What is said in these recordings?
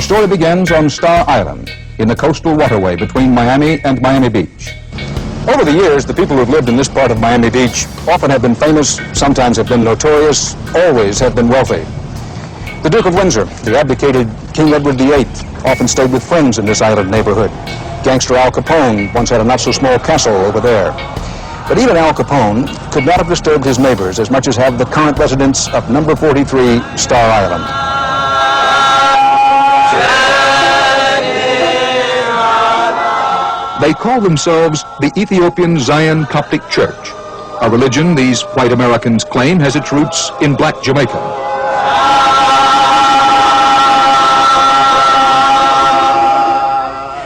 Our story begins on Star Island, in the coastal waterway between Miami and Miami Beach. Over the years, the people who have lived in this part of Miami Beach often have been famous, sometimes have been notorious, always have been wealthy. The Duke of Windsor, the abdicated King Edward VIII, often stayed with friends in this island neighborhood. Gangster Al Capone once had a not-so-small castle over there. But even Al Capone could not have disturbed his neighbors as much as have the current residents of number 43 Star Island. They call themselves the Ethiopian Zion Coptic Church, a religion these white Americans claim has its roots in black Jamaica.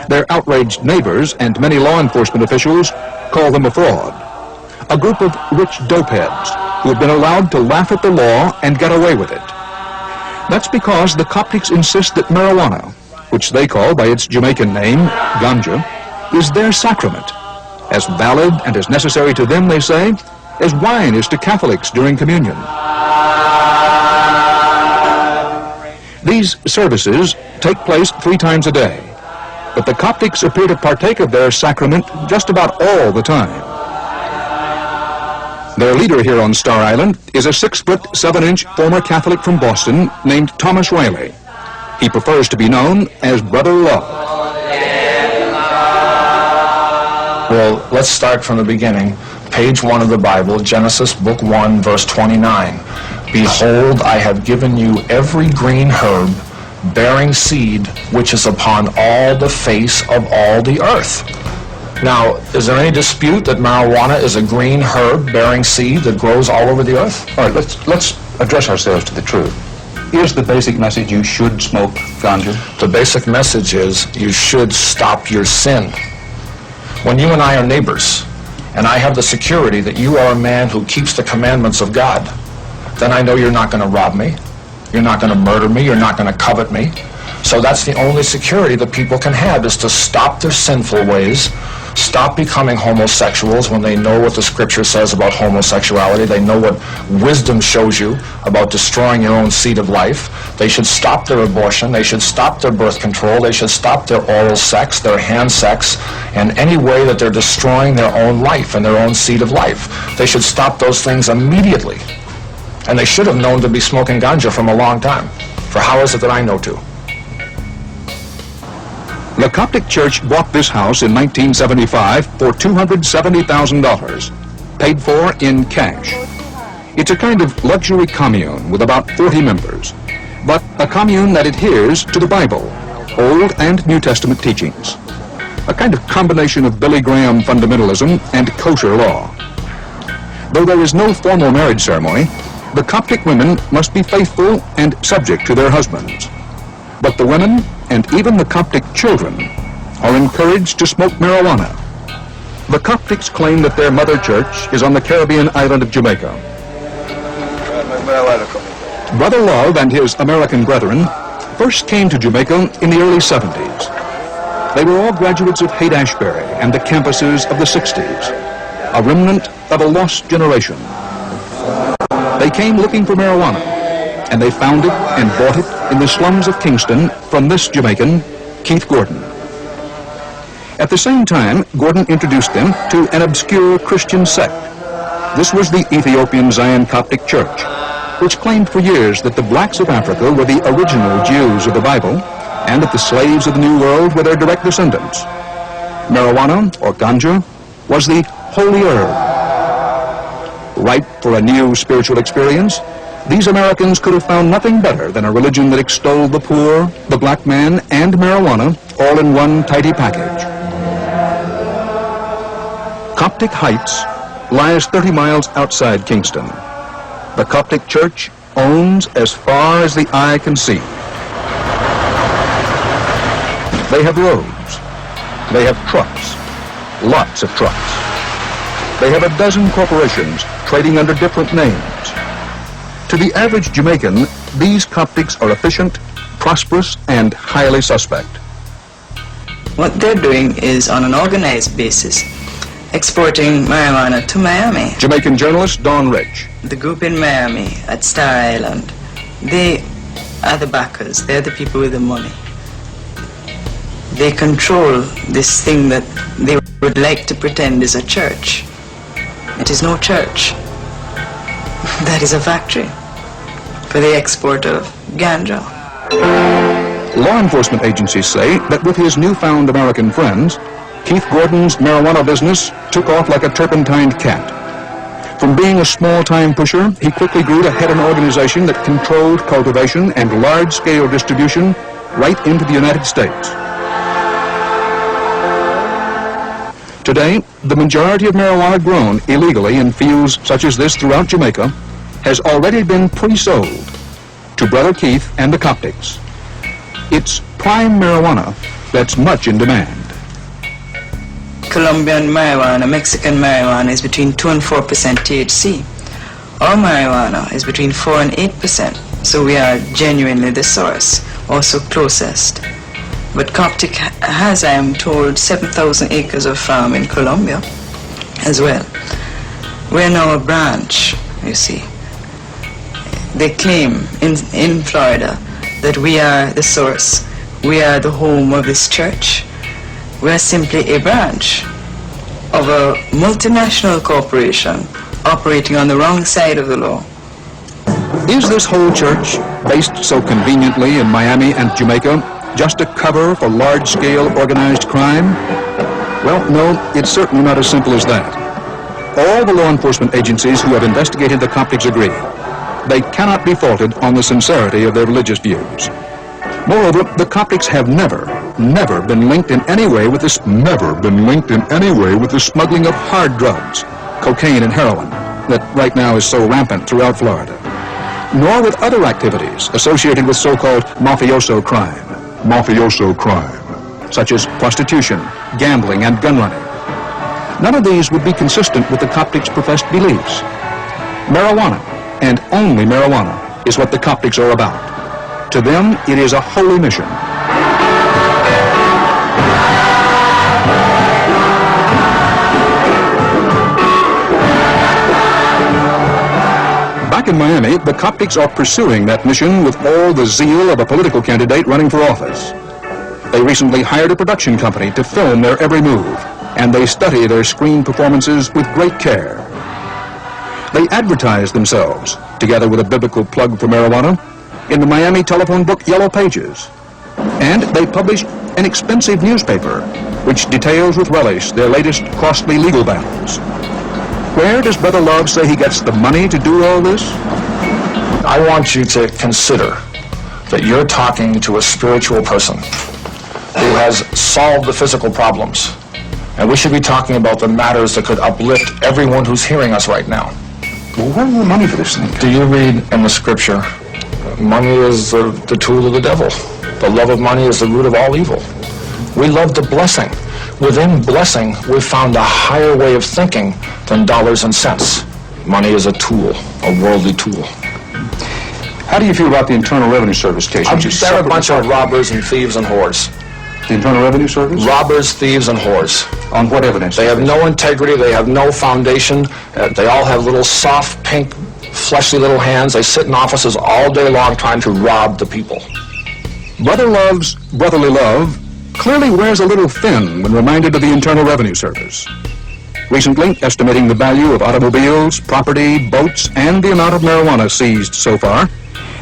Their outraged neighbors and many law enforcement officials call them a fraud, a group of rich dopeheads who have been allowed to laugh at the law and get away with it. That's because the Coptics insist that marijuana, which they call by its Jamaican name, Ganja, is their sacrament, as valid and as necessary to them, they say, as wine is to Catholics during communion. These services take place 3 times a day, but the Coptics appear to partake of their sacrament just about all the time. Their leader here on Star Island is a 6-foot, 7-inch former Catholic from Boston named Thomas Riley. He prefers to be known as Brother Love. Well, let's start from the beginning. Page 1 of the Bible, Genesis book 1, verse 29. Behold, I have given you every green herb bearing seed which is upon all the face of all the earth. Now, is there any dispute that marijuana is a green herb bearing seed that grows all over the earth? All right, let's address ourselves to the truth. Is the basic message you should smoke ganja? The basic message is you should stop your sin. When you and I are neighbors, and I have the security that you are a man who keeps the commandments of God, then I know you're not going to rob me. You're not going to murder me. You're not going to covet me. So that's the only security that people can have, is to stop their sinful ways, stop becoming homosexuals when they know what the scripture says about homosexuality. They know what wisdom shows you about destroying your own seed of life. They should stop their abortion. They should stop their birth control. They should stop their oral sex, their hand sex, and any way that they're destroying their own life and their own seed of life. They should stop those things immediately. And they should have known to be smoking ganja from a long time. For how is it that I know to? The Coptic Church bought this house in 1975 for $270,000, paid for in cash. It's a kind of luxury commune with about 40 members, but a commune that adheres to the Bible, Old and New Testament teachings, a kind of combination of Billy Graham fundamentalism and kosher law. Though there is no formal marriage ceremony, the Coptic women must be faithful and subject to their husbands. But the women, and even the Coptic children, are encouraged to smoke marijuana. The Coptics claim that their mother church is on the Caribbean island of Jamaica. Brother Love and his American brethren first came to Jamaica in the early 70s. They were all graduates of Haight-Ashbury and the campuses of the 60s, a remnant of a lost generation. They came looking for marijuana, and they found it and bought it in the slums of Kingston from this Jamaican, Keith Gordon. At the same time, Gordon introduced them to an obscure Christian sect. This was the Ethiopian Zion Coptic Church, which claimed for years that the blacks of Africa were the original Jews of the Bible, and that the slaves of the New World were their direct descendants. Marijuana, or ganja, was the holy herb. Ripe for a new spiritual experience, these Americans could have found nothing better than a religion that extolled the poor, the black man, and marijuana all in one tidy package. Coptic Heights lies 30 miles outside Kingston. The Coptic Church owns as far as the eye can see. They have roads. They have trucks. Lots of trucks. They have a dozen corporations trading under different names. To the average Jamaican, these Coptics are efficient, prosperous, and highly suspect. What they're doing is, on an organized basis, exporting marijuana to Miami. Jamaican journalist Dawn Rich. The group in Miami at Star Island, they are the backers. They're the people with the money. they control this thing that they would like to pretend is a church. It is no church. That is a factory for the export of ganja. Law enforcement agencies say that with his newfound American friends, Keith Gordon's marijuana business took off like a turpentined cat. From being a small-time pusher, he quickly grew to head an organization that controlled cultivation and large-scale distribution right into the United States. Today, the majority of marijuana grown illegally in fields such as this throughout Jamaica has already been pre-sold to Brother Keith and the Coptics. It's prime marijuana that's much in demand. Colombian marijuana, Mexican marijuana is between 2 and 4% THC. Our marijuana is between 4 and 8%, so we are genuinely the source, also closest. But Coptic has, I am told, 7,000 acres of farm in Colombia as well. We're now a branch, you see. They claim in Florida that we are the source, we are the home of this church. We are simply a branch of a multinational corporation operating on the wrong side of the law. Is this whole church, based so conveniently in Miami and Jamaica, just a cover for large-scale organized crime? Well, no, it's certainly not as simple as that. All the law enforcement agencies who have investigated the Coptics agree. They cannot be faulted on the sincerity of their religious views. Moreover, the Coptics have never been linked in any way with the smuggling of hard drugs, cocaine and heroin, that right now is so rampant throughout Florida, nor with other activities associated with so-called mafioso crime, such as prostitution, gambling, and gun running. None of these would be consistent with the Coptics' professed beliefs. Marijuana, and only marijuana, is what the Coptics are about. To them, it is a holy mission. Back in Miami, the Coptics are pursuing that mission with all the zeal of a political candidate running for office. They recently hired a production company to film their every move, and they study their screen performances with great care. They advertise themselves, together with a biblical plug for marijuana, in the Miami telephone book Yellow Pages. And they publish an expensive newspaper, which details with relish their latest costly legal battles. Where does Brother Love say he gets the money to do all this? I want you to consider that you're talking to a spiritual person who has solved the physical problems. And we should be talking about the matters that could uplift everyone who's hearing us right now. Well, where's the money for this thing? Do you read in the scripture, money is the tool of the devil. The love of money is the root of all evil. We love the blessing. Within blessing, we've found a higher way of thinking than dollars and cents. Money is a tool, a worldly tool. How do you feel about the Internal Revenue Service case? They're a bunch of robbers and thieves and whores. The Internal Revenue Service? Robbers, thieves, and whores. On what evidence? They have no integrity. They have no foundation. They all have little soft, pink, fleshy little hands. They sit in offices all day long trying to rob the people. Brother Love's brotherly love clearly wears a little thin when reminded of the Internal Revenue Service. Recently, estimating the value of automobiles, property, boats, and the amount of marijuana seized so far,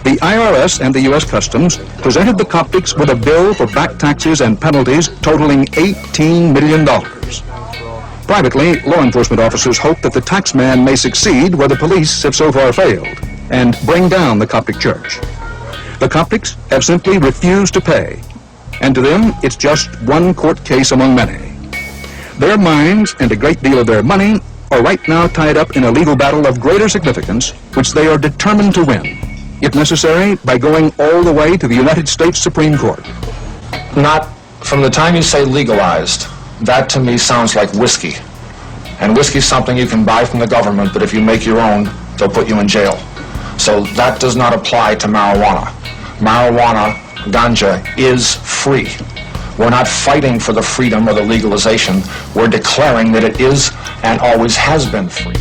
the IRS and the U.S. Customs presented the Coptics with a bill for back taxes and penalties totaling $18 million. Privately, law enforcement officers hope that the tax man may succeed where the police have so far failed and bring down the Coptic Church. The Coptics have simply refused to pay, and to them, it's just one court case among many. Their minds and a great deal of their money are right now tied up in a legal battle of greater significance, which they are determined to win, if necessary, by going all the way to the United States Supreme Court. Not from the time you say legalized, that to me sounds like whiskey. And whiskey's something you can buy from the government, but if you make your own, they'll put you in jail. So that does not apply to marijuana. Marijuana, ganja, is free. We're not fighting for the freedom or the legalization. We're declaring that it is and always has been free.